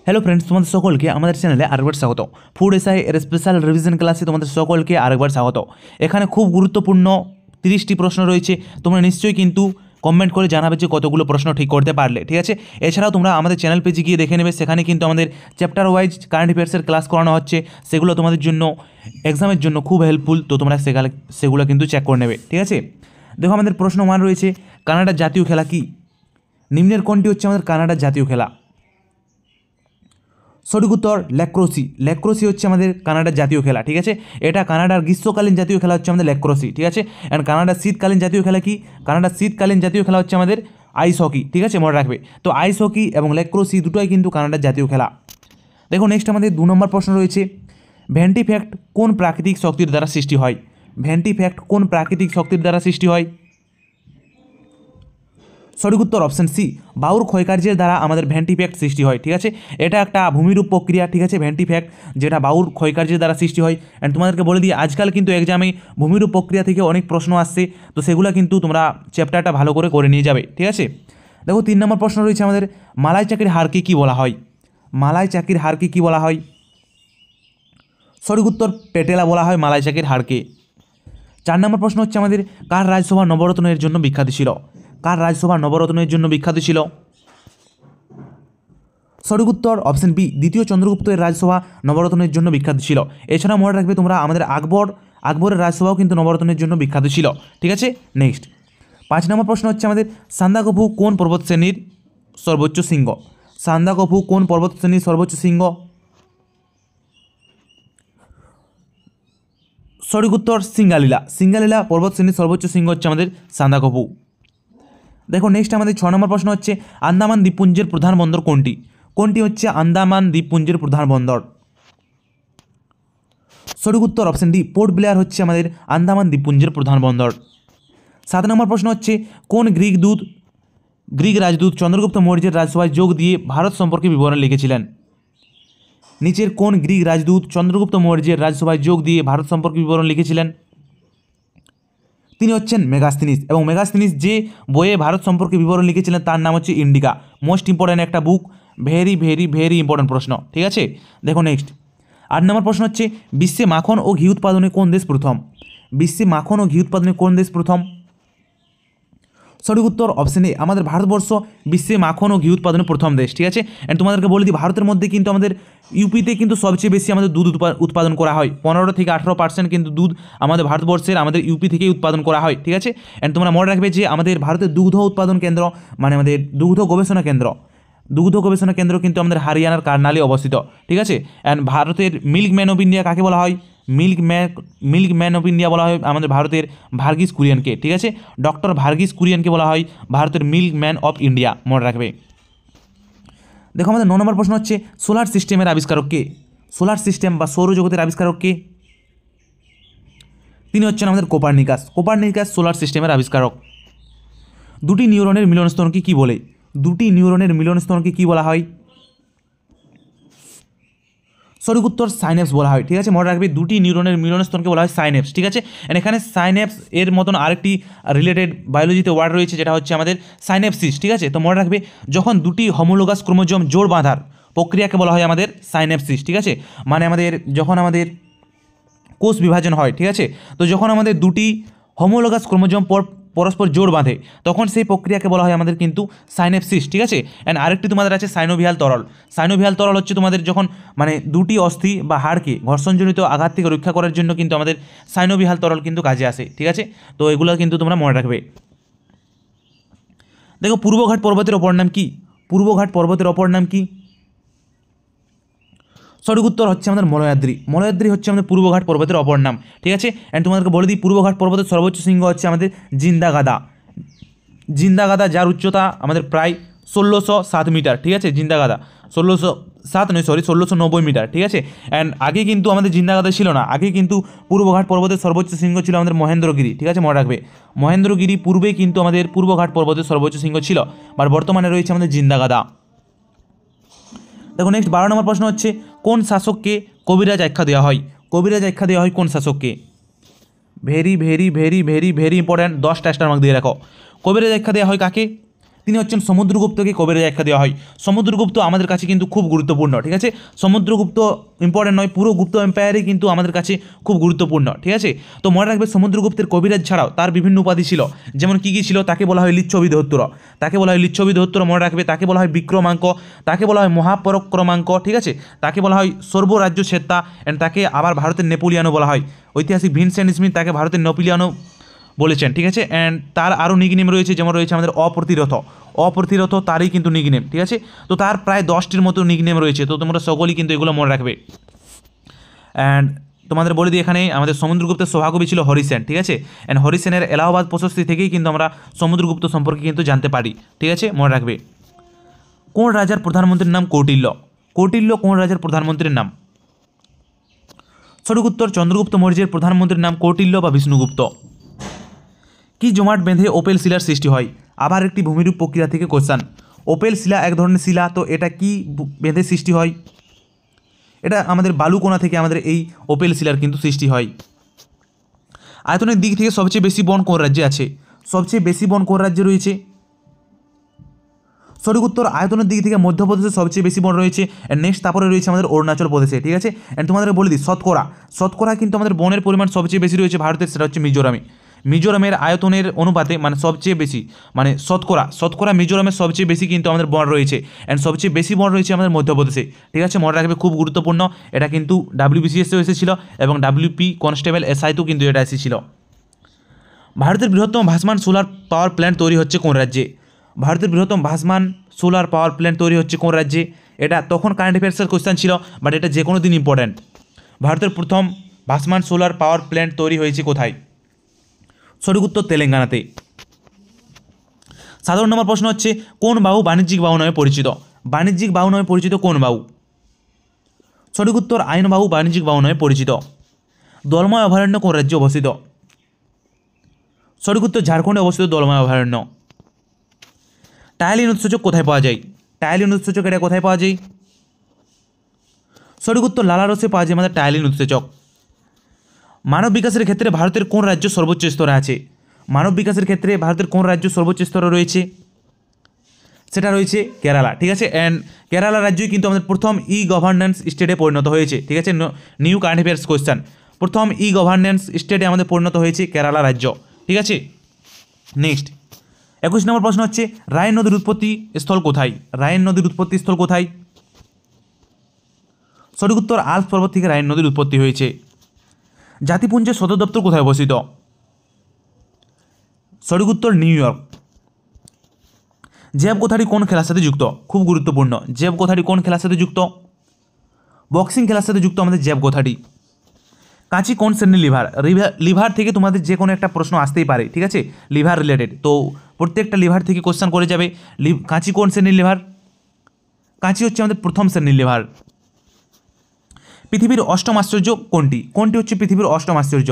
Hello friends, তোমাদের সকলকে আমাদের চ্যানেলে আরেকবার স্বাগত। ফুড এসআই এর স্পেশাল রিভিশন ক্লাসে তোমাদের সকলকে আরেকবার স্বাগত। এখানে খুব গুরুত্বপূর্ণ 30টি প্রশ্ন রয়েছে। তোমরা নিশ্চয়ই কিন্তু কমেন্ট করে জানাবে যে কতগুলো প্রশ্ন ঠিক করতে পারলে, ঠিক আছে। এছাড়াও তোমরা আমাদের চ্যানেল পেজে গিয়ে দেখে নেবে, সেখানে কিন্তু আমাদের চ্যাপ্টার ওয়াইজ কারেন্ট অ্যাফেয়ার্সের ক্লাস করানো হচ্ছে। সেগুলো তোমাদের জন্য এক্সামের জন্য খুব হেল্পফুল, তো তোমরা সেগুলো কিন্তু চেক করে নেবে, ঠিক আছে। দেখো, আমাদের প্রশ্ন 1 রয়েছে, কানাডার জাতীয় খেলা কি? নিম্নের কোনটি হচ্ছে আমাদের কানাডার জাতীয় খেলা? সঠিক উত্তর ল্যাক্রোসি। ল্যাক্রোসি হচ্ছে আমাদের কানাডার জাতীয় খেলা, ঠিক আছে। এটা কানাডার গ্রীষ্মকালীন জাতীয় খেলা হচ্ছে আমাদের ল্যাক্রোসি, ঠিক আছে। অ্যান্ড কানাডার শীতকালীন জাতীয় খেলা কি? কানাডার শীতকালীন জাতীয় খেলা হচ্ছে আমাদের আইস হকি, ঠিক আছে, মনে রাখবে। তো আইস হকি এবং ল্যাক্রোসি দুটোই কিন্তু কানাডার জাতীয় খেলা। দেখো, নেক্সট আমাদের 2 নম্বর প্রশ্ন রয়েছে, ভেন্টিফ্যাক্ট কোন প্রাকৃতিক শক্তির দ্বারা সৃষ্টি হয়? ভেন্টিফ্যাক্ট কোন প্রাকৃতিক শক্তির দ্বারা সৃষ্টি হয়? সঠিক উত্তর অপশন সি, বায়ুর ক্ষয়কার্যের দ্বারা আমাদের ভেন্টিফ্যাক্ট সৃষ্টি হয়, ঠিক আছে। এটা একটা ভূমিরূপ প্রক্রিয়া, ঠিক আছে, ভেন্টিফ্যাক্ট, যেটা বায়ুর ক্ষয়কার্যের দ্বারা সৃষ্টি হয়। অ্যান্ড তোমাদেরকে বলে দিই, আজকাল কিন্তু এক্সামে ভূমিরূপ প্রক্রিয়া থেকে অনেক প্রশ্ন আসছে, তো সেগুলো কিন্তু তোমরা চ্যাপ্টারটা ভালো করে নিয়ে যাবে, ঠিক আছে। দেখো, 3 নম্বর প্রশ্ন রয়েছে আমাদের, মালাই চাকির হারকে কী বলা হয়? মালাই চাকির হারকে কী বলা হয়? সঠিক উত্তর পেটেলা বলা হয় মালাই চাকির হারকে। 4 নম্বর প্রশ্ন হচ্ছে আমাদের, কার রাজসভা নবরত্নের জন্য বিখ্যাত ছিল? কার রাজসভা নবরত্নের জন্য বিখ্যাত ছিল? সঠিক উত্তর অপশন বি, দ্বিতীয় চন্দ্রগুপ্তের রাজসভা নবরত্নের জন্য বিখ্যাত ছিল। এছাড়া মনে রাখবে তোমরা, আমাদের আকবরের রাজসভাও কিন্তু নবরত্নের জন্য বিখ্যাত ছিল, ঠিক আছে। নেক্সট 5 নম্বর প্রশ্ন হচ্ছে আমাদের, সান্দাকফু কোন পর্বত শ্রেণীর সর্বোচ্চ শৃঙ্গ? সান্দাকফু কোন পর্বত শ্রেণীর সর্বোচ্চ শৃঙ্গ? সঠিক উত্তর সিঙ্গালীলা। সিঙ্গালীলা পর্বত শ্রেণীর সর্বোচ্চ শৃঙ্গ হচ্ছে আমাদের সান্দাকফু। দেখো, নেক্সট আমাদের 6 নম্বর প্রশ্ন হচ্ছে, আন্দামান দ্বীপপুঞ্জের প্রধান বন্দর কোনটি? কোনটি হচ্ছে আন্দামান দ্বীপপুঞ্জের প্রধান বন্দর? সঠিক উত্তর অপশন ডি, পোর্ট ব্লেয়ার হচ্ছে আমাদের আন্দামান দ্বীপপুঞ্জের প্রধান বন্দর। 7 নম্বর প্রশ্ন হচ্ছে, কোন গ্রিক রাজদূত চন্দ্রগুপ্ত মৌর্যের রাজসভায় যোগ দিয়ে ভারত সম্পর্কে বিবরণ লিখেছিলেন? নিচের কোন গ্রিক রাজদূত চন্দ্রগুপ্ত মৌর্যের রাজসভায় যোগ দিয়ে ভারত সম্পর্কে বিবরণ লিখেছিলেন? তিনি হচ্ছেন মেগাস্তিনিস। এবং মেগাস্তিনিস যে বইয়ে ভারত সম্পর্কে বিবরণ লিখেছিলেন তার নাম হচ্ছে ইন্ডিকা। মোস্ট ইম্পর্ট্যান্ট একটা বুক, ভেরি ভেরি ভেরি ইম্পর্ট্যান্ট প্রশ্ন, ঠিক আছে। দেখো, নেক্সট 8 নম্বর প্রশ্ন হচ্ছে, বিশ্বে মাখন ও ঘি উৎপাদনে কোন দেশ প্রথম? বিশ্বে মাখন ও ঘি উৎপাদনে কোন দেশ প্রথম? সঠিক উত্তর অপশন এ, আমাদের ভারতবর্ষ বিশ্বে মাখন ও ঘি উৎপাদনে প্রথম দেশ, ঠিক আছে। অ্যান্ড তোমাদেরকে বলে দিই, ভারতের মধ্যে কিন্তু আমাদের ইউপিতে কিন্তু সবচেয়ে বেশি আমাদের দুধ উৎপাদন করা হয়। 15 থেকে 18% কিন্তু দুধ আমাদের ভারতবর্ষের আমাদের ইউপি থেকেই উৎপাদন করা হয়, ঠিক আছে। অ্যান্ড তোমরা মনে রাখবে যে আমাদের ভারতের দুগ্ধ উৎপাদন কেন্দ্র, মানে আমাদের দুগ্ধ গবেষণা কেন্দ্র কিন্তু আমাদের হরিয়ানার কার্নালে অবস্থিত, ঠিক আছে। অ্যান্ড ভারতের মিল্ক ম্যান অফ ইন্ডিয়া কাকে বলা হয়? মিল্ক ম্যান অফ ইন্ডিয়া বলা হয় আমাদের ভারতের ভার্গিস কুরিয়ানকে, ঠিক আছে। ডক্টর ভার্গিস কুরিয়ানকে বলা হয় ভারতের মিল্ক ম্যান অফ ইন্ডিয়া, মনে রাখবে। দেখো, আমাদের 9 নম্বর প্রশ্ন হচ্ছে, সোলার সিস্টেমের আবিষ্কারক কে? সোলার সিস্টেম বা সৌরজগতের আবিষ্কারক কে? তিনি হচ্ছেন আমাদের কোপার্নিকাস। সোলার সিস্টেমের আবিষ্কারক। দুটি নিউরনের মিলনস্থলকে কি বলে? দুটি নিউরনের মিলনস্থলকে কি বলা হয়? সঠিক উত্তর সাইন্যাপস বলা হয়, ঠিক আছে, মনে রাখবে। দুটি নিউরনের মিলনস্থলকে বলা হয় সাইন্যাপস, ঠিক আছে। এন্ড এখানে সাইন্যাপস এর মতন আরেকটি রিলেটেড বায়োলজিতে ওয়ার্ড রয়েছে, যেটা হচ্ছে আমাদের সাইন্যাপসিস, ঠিক আছে। তো মনে রাখবে, যখন দুটি হোমোলোগাস ক্রোমোজোম জোড় বাঁধার প্রক্রিয়াকে বলা হয় আমাদের সাইন্যাপসিস, ঠিক আছে। মানে যখন আমাদের কোষ বিভাজন হয়, ঠিক আছে, তো যখন আমাদের দুটি হোমোলোগাস ক্রোমোজোম পরস্পর জোড় বাঁধে, তখন সেই প্রক্রিয়াকে বলা হয় আমাদের কিন্তু সাইন্যাপসিস, ঠিক আছে। অ্যান্ড আরেকটি তোমাদের আছে সাইনোভিয়াল তরল। সাইনোভিয়াল তরল হচ্ছে তোমাদের যখন মানে দুটি অস্থি বা হাড়কে ঘর্ষণজনিত আঘাত থেকে রক্ষা করার জন্য কিন্তু আমাদের সাইনোভিয়াল তরল কিন্তু কাজে আসে, ঠিক আছে। তো এগুলো কিন্তু তোমরা মনে রাখবে। দেখো, পূর্বঘাট পর্বতের অপর নাম কি? পূর্বঘাট পর্বতের অপর নাম কি? সঠিক উত্তর হচ্ছে আমাদের মলয়াদ্রি। মলয়াদ্রি হচ্ছে আমাদের পূর্বঘাট পর্বতের অপর নাম, ঠিক আছে। অ্যান্ড তোমাদেরকে বলে দিই, পূর্বঘাট পর্বতের সর্বোচ্চ শৃঙ্গ হচ্ছে আমাদের জিন্দাগাদা, যার উচ্চতা আমাদের প্রায় 1607 মিটার, ঠিক আছে। জিন্দাগাদা 1690 মিটার, ঠিক আছে। অ্যান্ড আগে কিন্তু আমাদের জিন্দাগাদা ছিল না, আগে কিন্তু পূর্বঘাট পর্বতের সর্বোচ্চ শৃঙ্গ ছিল আমাদের মহেন্দ্রগিরি, ঠিক আছে, মনে রাখবে। মহেন্দ্রগিরি পূর্বে কিন্তু আমাদের পূর্বঘাট পর্বতের সর্বোচ্চ শৃঙ্গ ছিল, বাট বর্তমানে রয়েছে আমাদের জিন্দাগাদা। দেখো, নেক্সট 12 নম্বর প্রশ্ন হচ্ছে, কোন শাসককে কবিরাজ আখ্যা দেওয়া হয়? কবিরাজ আখ্যা দেওয়া হয় কোন শাসককে? Very very very very very important, 10টা স্টার মার্ক দিয়ে রাখো। কবিরাজ আখ্যা দেওয়া হয় কাকে? তিনি হচ্ছেন সমুদ্রগুপ্তকে কবে রাজা আখ্যা দেওয়া হয়? সমুদ্রগুপ্ত আমাদের কাছে কিন্তু খুব গুরুত্বপূর্ণ, ঠিক আছে। সমুদ্রগুপ্ত ইম্পর্টেন্ট নয়, পুরো গুপ্ত এম্পায়ারই কিন্তু আমাদের কাছে খুব গুরুত্বপূর্ণ, ঠিক আছে। তো মনে রাখবে সমুদ্রগুপ্তের কবিরাজ ছাড়াও তার বিভিন্ন উপাধি ছিল, যেমন কী কী ছিল? তাকে বলা হয় লিচ্ছবিধত্তর, তাকে বলা হয় লিচ্ছবিধত্তর, মনে রাখবে। তাকে বলা হয় বিক্রমাঙ্ক, তাকে বলা হয় মহাপরাক্রমাঙ্ক, ঠিক আছে। তাকে বলা হয় সর্বরাজ্য ছেত্তা, অ্যান্ড তাকে আবার ভারতের নেপোলিয়ানও বলা হয়। ঐতিহাসিক ভিনসেন্ট স্মিথ তাকে ভারতের নেপোলিয়ানও বলেছেন, ঠিক আছে। অ্যান্ড তার আরও নিকনেম রয়েছে, যেমন রয়েছে আমাদের অপ্রতিরথ তারই কিন্তু নিকনেম, ঠিক আছে। তো তার প্রায় 10টির মতো নিকনেম রয়েছে, তো তোমরা সকলেই কিন্তু এগুলো মনে রাখবে। অ্যান্ড তোমাদের বলে দিই, এখানে আমাদের সমুদ্রগুপ্তের সভাকবি ছিল হরিসেন, ঠিক আছে। অ্যান্ড হরিসেনের এলাহাবাদ প্রশস্তি থেকেই কিন্তু আমরা সমুদ্রগুপ্ত সম্পর্কে কিন্তু জানতে পারি, ঠিক আছে, মনে রাখবে। কোন রাজার প্রধানমন্ত্রীর নাম কৌটিল্য? কৌটিল্য কোন রাজার প্রধানমন্ত্রীর নাম? সঠিক উত্তর চন্দ্রগুপ্ত মৌর্যের প্রধানমন্ত্রীর নাম কৌটিল্য বা বিষ্ণুগুপ্ত। কি জমাট বেঁধে ওপেল শিলার সৃষ্টি হয়? আবার একটি ভূমিরূপ প্রক্রিয়া থেকে কোশ্চান। ওপেল শিলা এক ধরনের শিলা, তো এটা কি বেঁধে সৃষ্টি হয়? এটা আমাদের বালুকণা থেকে আমাদের এই ওপেল শিলার কিন্তু সৃষ্টি হয়। আয়তনের দিক থেকে সবচেয়ে বেশি বন কোন রাজ্যে আছে? সবচেয়ে বেশি বন কোন রাজ্যে রয়েছে? সঠিক উত্তর আয়তনের দিক থেকে মধ্যপ্রদেশে সবচেয়ে বেশি বন রয়েছে। নেক্সট তারপরে রয়েছে আমাদের অরুণাচল প্রদেশে, ঠিক আছে। অ্যান্ড তোমাদের বলে দিই, শতকরা কিন্তু আমাদের বনের পরিমাণ সবচেয়ে বেশি রয়েছে ভারতের, সেটা হচ্ছে মিজোরামে। মিজোরামের আয়তনের অনুপাতে মানে সবচেয়ে বেশি, মানে শতকরা মিজোরামের সবচেয়ে বেশি কিন্তু আমাদের বন রয়েছে। অ্যান্ড সবচেয়ে বেশি বন রয়েছে আমাদের মধ্যপ্রদেশে, ঠিক আছে, মনে রাখবে, খুব গুরুত্বপূর্ণ। এটা কিন্তু WBCSও এসেছিল এবং WP কনস্টেবল SIতেও কিন্তু এটা এসেছিল। ভারতের বৃহত্তম ভাসমান সোলার পাওয়ার প্ল্যান্ট তৈরি হচ্ছে কোন রাজ্যে? ভারতের বৃহত্তম ভাসমান সোলার পাওয়ার প্ল্যান্ট তৈরি হচ্ছে কোন রাজ্যে? এটা তখন কারেন্ট অ্যাফেয়ার্সের কোয়েশ্চেন ছিল, বাট এটা যে কোনো দিন ইম্পর্ট্যান্ট। ভারতের প্রথম ভাসমান সোলার পাওয়ার প্ল্যান্ট তৈরি হয়েছে কোথায়? সঠিক উত্তর তেলেঙ্গানাতে। সাধারণ নম্বর প্রশ্ন হচ্ছে, কোন বাহু বাণিজ্যিক বাহু নামে পরিচিত? বাণিজ্যিক বাহু নামে পরিচিত কোন বাহু? সঠিক উত্তর আইন বাহু বাণিজ্যিক বাহু নামে পরিচিত। দলময় অভয়ারণ্য কোন রাজ্যে অবস্থিত? সঠিক উত্তর ঝাড়খণ্ডে অবস্থিত দলময় অভয়ারণ্য। টায়ালিন উৎসেচক কোথায় পাওয়া যায়? টায়ালিন উৎসেচক এটা কোথায় পাওয়া যায়? সঠিক উত্তর লালারসে পাওয়া যায় আমাদের টায়ালিন উৎসেচক। মানব বিকাশের ক্ষেত্রে ভারতের কোন রাজ্য সর্বোচ্চ স্তরে আছে? মানব বিকাশের ক্ষেত্রে ভারতের কোন রাজ্য সর্বোচ্চ স্তরে রয়েছে? সেটা রয়েছে কেরালা, ঠিক আছে। অ্যান্ড কেরালা রাজ্যই কিন্তু আমাদের প্রথম গভর্নেন্স স্টেটে পরিণত হয়েছে, ঠিক আছে। নিউ কারেন্ট অ্যাফেয়ার্স কোয়েশ্চেন, প্রথম গভর্নেন্স স্টেটে আমাদের পরিণত হয়েছে কেরালা রাজ্য, ঠিক আছে। নেক্সট 21 নম্বর প্রশ্ন হচ্ছে, রায়ন নদীর উৎপত্তি স্থল কোথায়? রায়ন নদীর উৎপত্তি স্থল কোথায়? সঠিক উত্তর আল্পস পর্বত থেকে রায়ন নদীর উৎপত্তি হয়েছে। জাতিপুঞ্জের সদর দপ্তর কোথায় অবস্থিত? সঠিক উত্তর নিউ ইয়র্ক। জেব কোথারি কোন খেলার সাথে যুক্ত? খুব গুরুত্বপূর্ণ, জেব কোথারি কোন খেলার সাথে যুক্ত? বক্সিং খেলার সাথে যুক্ত আমাদের জেব কোথারি। কাঁচি কোন শ্রেণীর লিভার? লিভার থেকে তোমাদের যে কোনো একটা প্রশ্ন আসতেই পারে, ঠিক আছে, লিভার রিলেটেড। তো প্রত্যেকটা লিভার থেকে কোশ্চেন করে যাবে। কাঁচি কোন শ্রেণীর লিভার? কাঁচি হচ্ছে আমাদের প্রথম শ্রেণীর লিভার। পৃথিবীর অষ্টম আশ্চর্য কোনটি? কোনটি হচ্ছে পৃথিবীর অষ্টম আশ্চর্য?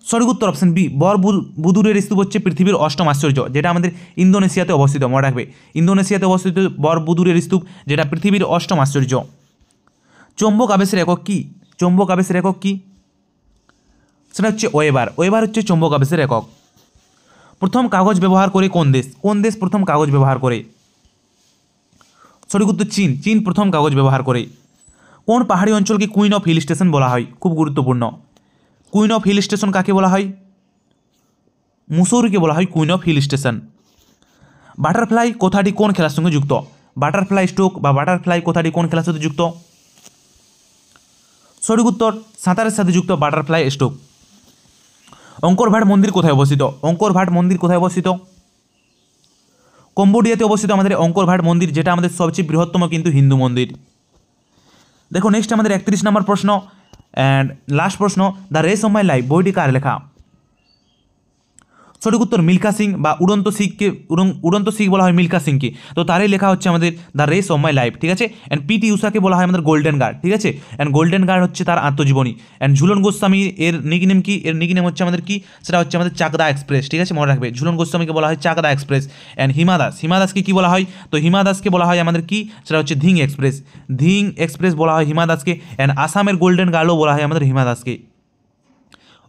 সঠিক উত্তর অপশন বি, বরবুদুরের স্তূপ হচ্ছে পৃথিবীর অষ্টম আশ্চর্য, যেটা আমাদের ইন্দোনেশিয়াতে অবস্থিত, মনে রাখবে। ইন্দোনেশিয়াতে অবস্থিত বরবুদুরের স্তূপ, যেটা পৃথিবীর অষ্টম আশ্চর্য। চৌম্বক আবেশের একক কি? চৌম্বক আবেশের একক কি? সেটা হচ্ছে ওয়েবার। ওয়েবার হচ্ছে চৌম্বক আবেশের একক। প্রথম কাগজ ব্যবহার করে কোন দেশ? কোন দেশ প্রথম কাগজ ব্যবহার করে? সঠিক উত্তর চীন। চীন প্রথম কাগজ ব্যবহার করে। কোন পাহাড়ি অঞ্চলকে কুইন অফ হিল স্টেশন বলা হয়? খুব গুরুত্বপূর্ণ। কুইন অফ হিল স্টেশন কাকে বলা হয়? মুসৌরিকে বলা হয় queen of hill station. Butterfly কথাটি কোন খেলার সঙ্গে যুক্ত? বাটারফ্লাই স্ট্রোক বা বাটারফ্লাই কথাটি কোন খেলার সাথে যুক্ত? সঠিক উত্তর সাঁতারের সাথে যুক্ত বাটারফ্লাই স্ট্রোক। অঙ্কর ভাট মন্দির কোথায় অবস্থিত? অঙ্কর ভাট মন্দির কোথায় অবস্থিত? কম্বোডিয়াতে অবস্থিত আমাদের অঙ্কর ভাট মন্দির, যেটা আমাদের সবচেয়ে বৃহত্তম কিন্তু হিন্দু মন্দির। দেখো নেক্সট আমাদের 31 নম্বর প্রশ্ন অ্যান্ড লাস্ট প্রশ্ন, the race of my life বইটি কার লেখা? সঠিক উত্তর মিল্খা সিং বা উড়ন্ত শিখ বলা হয় মিল্খা সিংকে, তো তারই লেখা হচ্ছে আমাদের the race of my life, ঠিক আছে। অ্যান্ড PT উষাকে বলা হয় আমাদের গোল্ডেন গার্ড, ঠিক আছে। অ্যান্ড গোল্ডেন গার্ড হচ্ছে তার আত্মজীবনী। অ্যান্ড ঝুলন গোস্বামী এর নিকনেম কি? এর নিকনেম হচ্ছে আমাদের কি? সেটা হচ্ছে আমাদের চাকদা এক্সপ্রেস, ঠিক আছে, মনে রাখবে। ঝুলন গোস্বামীকে বলা হয় চাকদা এক্সপ্রেস। অ্যান্ড হিমাদাসকে কি বলা হয়? তো হিমাদাসকে বলা হয় আমাদের কি? সেটা হচ্ছে ধিং এক্সপ্রেস বলা হয় হিমাদাসকে। অ্যান্ড আসামের গোল্ডেন গার্ডও বলা হয় আমাদের হিমাদাসকে।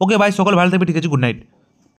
ওকে ভাই, সকল ভালো থাকবে, ঠিক আছে, গুড নাইট।